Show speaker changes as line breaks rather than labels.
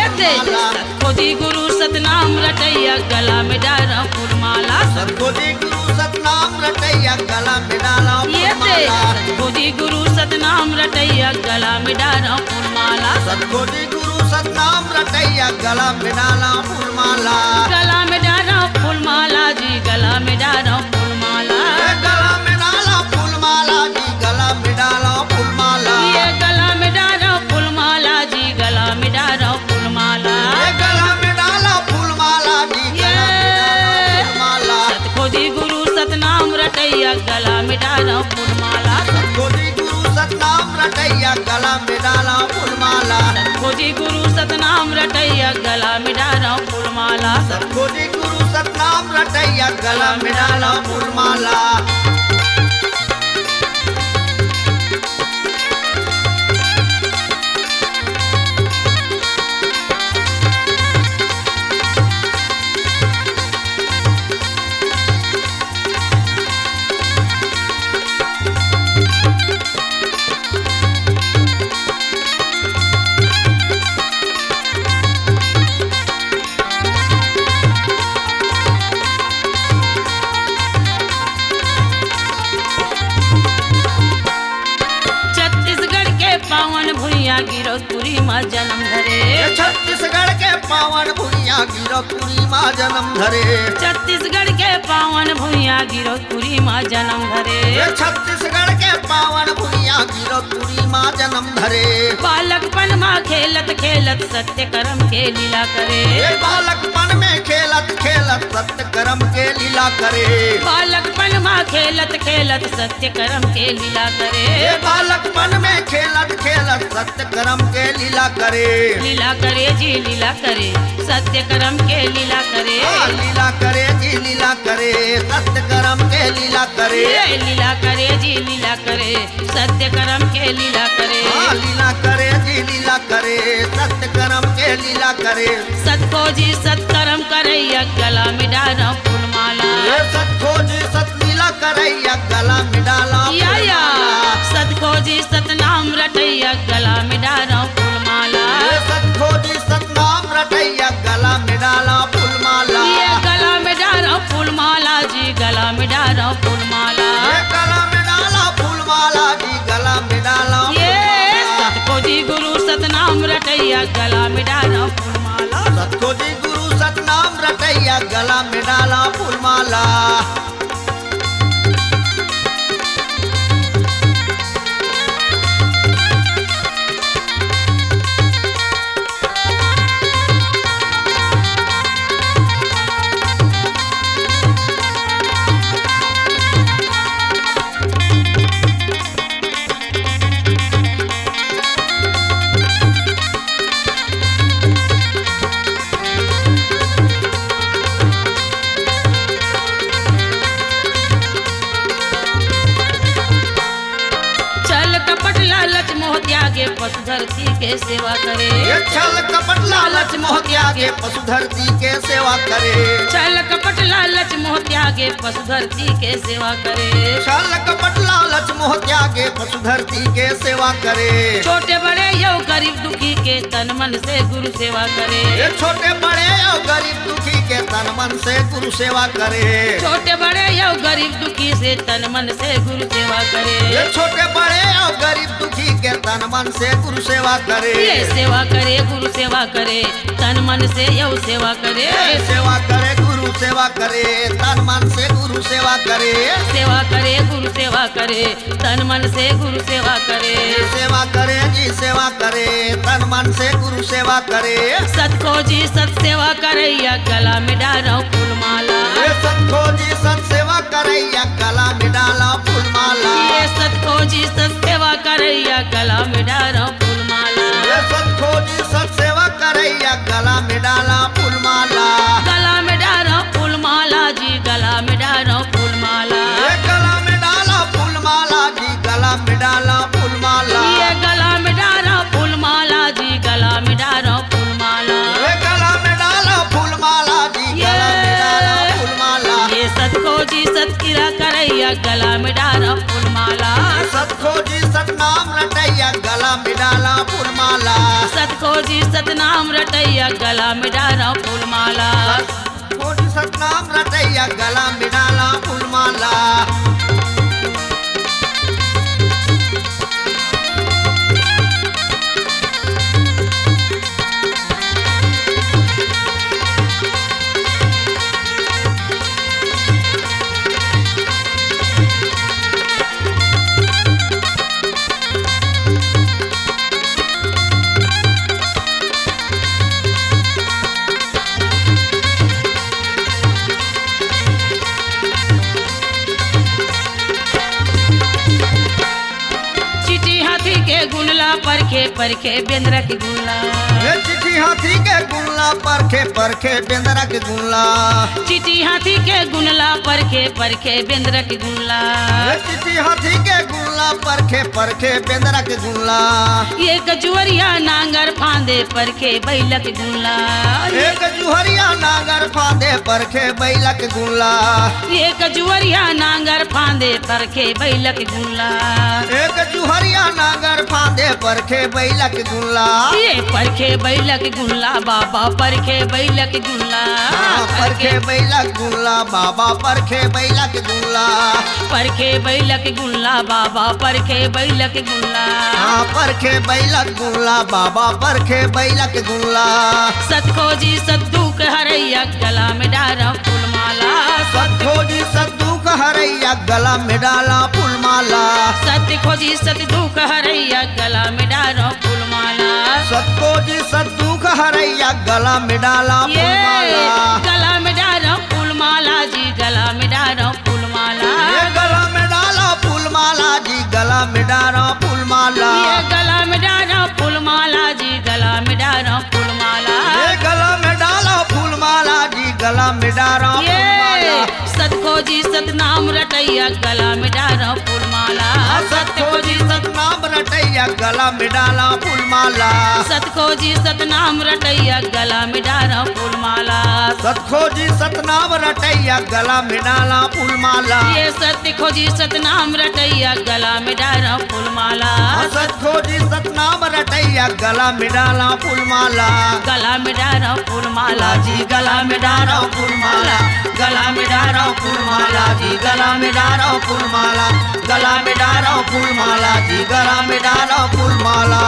फूलमाला।
खोजी गुरु सतनाम रटैया गला में डाला फूलमाला।
खोजी गुरु सतनाम रटैया गला में डाला फूलमाला।
खोजी गुरु सतनाम रटैया गला में डाला फूलमाला।
खोजी गुरु सतनाम रटैया गला में डाला फूलमाला।
गला में डाला फूलमाला जी गला में डाला फूलमाला।
गला में डाला फूलमाला जी गला में डाला फूलमाला।
ये गला में डाला फूलमाला जी गला में डाला फूलमाला।
गला में डाला फूलमाला जी गला में डाला फूलमाला।
खोजी गुरु सतनाम रटैया गला में डाला फूलमाला।
खोजी गुरु सतनाम रटैया गला में डाला फूलमाला।
खोजी गुरु सतनाम रटैया गला में डाला फूलमाला।
खोजी गुरु सतनाम रटैया गला में डाला फूलमाला।
पावन भुइया गिरपुरी माँ जन्म धरे।
छत्तीसगढ़ के पावन भुइया गिरपुरी माँ जन्म धरे।
छत्तीसगढ़ के पावन भुइया गिरपुरी माँ जन्म धरे।
छत्तीसगढ़ के पावन भुइया गिरपुरी माँ जन्म धरे।
बालकपन माँ खेलत खेलत सत्य कर्म के लीला करे।
बालकपन में खेलत खेलत सत्य कर्म के लीला करे।
बालकपन माँ खेलत खेलत सत्य कर्म के लीला करे।
बालकपन में खेलत खेलत सत्य कर्म के लीला करे।
लीला करे जी लीला करे सत्य कर्म के लीला करे।
लीला करे जी लीला करे सत्य कर्म के लीला करे।
लीला करे जी लीला करे सत्य कर्म के लीला करे।
लीला करे जी लीला करे सत्य कर्म के लीला करे।
सतखो जी सत्कर्म करैया गला में डाला फूलमाला।
सतखो जी सतलीला करैया गला में डाला
या सतखो जी सतनाम रटैया गला में डाला फूलमाला।
सतखो जी सतनाम रटैया गला में डाला फूलमाला।
ये गला में डाला फूलमाला जी गला में डाला फूलमाला।
गला में डाला फूलमाला जी गला में डाला।
ये सतखो जी गुरु सतनाम रटैया गला में डाला फूलमाला।
सतखो जी गुरु सतनाम रटैया गला में डाला फूलमाला।
त्यागे पशु धरती के सेवा करे।
छल कपट लालच मोह त्यागे पशु धरती के सेवा करे।
छल कपट लालच मोह त्यागे पशु धरती के सेवा करे।
छल कपट लालच मोह त्यागे पशु धरती के सेवा करे।
छोटे बड़े यो गरीब दुखी के तन मन से गुरु सेवा करे।
छोटे बड़े यो गरीब दुखी के तन मन से गुरु सेवा करे।
छोटे बड़े यो गरीब दुखी से तन मन से गुरु सेवा करे।
छोटे बड़े यो गरीब दुखी के तन मन से गुरु सेवा करे।
ये सेवा करे गुरु सेवा करे तन मन से यो सेवा करे।
सेवा करे गुरु सेवा करे तन मन से गुरु सेवा करे।
सेवा करे गुरु सेवा करे तन मन से गुरु सेवा करे।
सेवा करे जी सेवा करे तन मन से गुरु सेवा करे।
सतखो जी सत सेवा करैया गला में डाला फूलमाला।
सतखो जी सत सेवा करैया गला में डाला फूलमाला।
ये सतखो जी सत सेवा करैया गला में डाला फूलमाला।
सतखो जी सत सेवा करैया गला में डाला फूलमाला।
गला में डाला फूलमाला जी गला में डाला फूलमाला।
गला में डाला फूलमाला जी गला में डाला फूलमाला।
ये गला में डाला फूलमाला जी गला में डाला फूलमाला।
गला में डाला फूलमाला जी गला में डाला फूलमाला।
ये सतखो जी सतकिरा करैया गला में डाला फूलमाला।
सतखो जी सतनाम रटैया गला में डाला फूलमाला।
सतखोजी सतनाम रटैया गला में डारा फूलमाला
खोजी सतनाम रटैया गला में डाला फूलमाला
चिट्ठी हाथी के गुनला परखे परखे बेंद्रा के गुनला
ये चिट्ठी हाथी के गुनला परखे परखे बेंदरा के गुनला
चिट्ठी हाथी के गुनला परखे परखे बेंद्रा के गुनला
ये चिट्ठी हाथी के गुनला परखे परखे बेंदरा के गुनला
ये कजुअरिया नांगर फांदे परखे बैला के गुनला
एक जुहरिया नागर फांदे परखे बैला के गुनला
ये कजुअरिया नांगर फांदे परखे बैला के गुनला
एक जुहरिया नागर फांदे परखे बैला के गुनला
ये परखे बैला के गुनला बाबा परखे बैला के गुनला
परखे बैला के गुनला बाबा परखे बैला के गुनला
परखे बैला के गुनला बाबा परखे बैला के गुनला
परखे बैला के गुनला बाबा परखे बैला के गुनला
सतखोजी सद्दूक हरैया गला में डारा फूलमाला
सतखोजी सद्दूक हरैया गला में डाला फूलमाला
सतखोजी सद्दूक हरैया गला में डारा फूलमाला
सतखोजी सद्दूक हरैया गला में डाला
ये
फूलमाला
गला में डारा फूलमाला जी गला में डारा फूलमाला
ये गला में डाला फूलमाला जी गला में डाला फूलमाला
ये गला में डारा फूलमाला जी गला में डारा फूलमाला
ये गला में डाला फूलमाला जी गला में डाला
ये
फूलमाला
सतखोजी सतनाम रटैया गला में डारा फूलमाला
सतखोजी सतनाम रटैया गला में डाला फूलमाला
सतखोजी सतनाम रटैया गला में डारा फूलमाला
सतखोजी सतनाम रटैया गला में डाला फूलमाला
ये सतखोजी सतनाम रटैया गला में डारा फूलमाला
सतखोजी सतनाम रटैया गला में डाला फूलमाला
गला में डारा फूलमाला जी गला में डारा फूलमाला
गला में डाला फूलमाला जी गला में डाला फूलमाला गला में डाला फूलमाला जी गला में डाला फूलमाला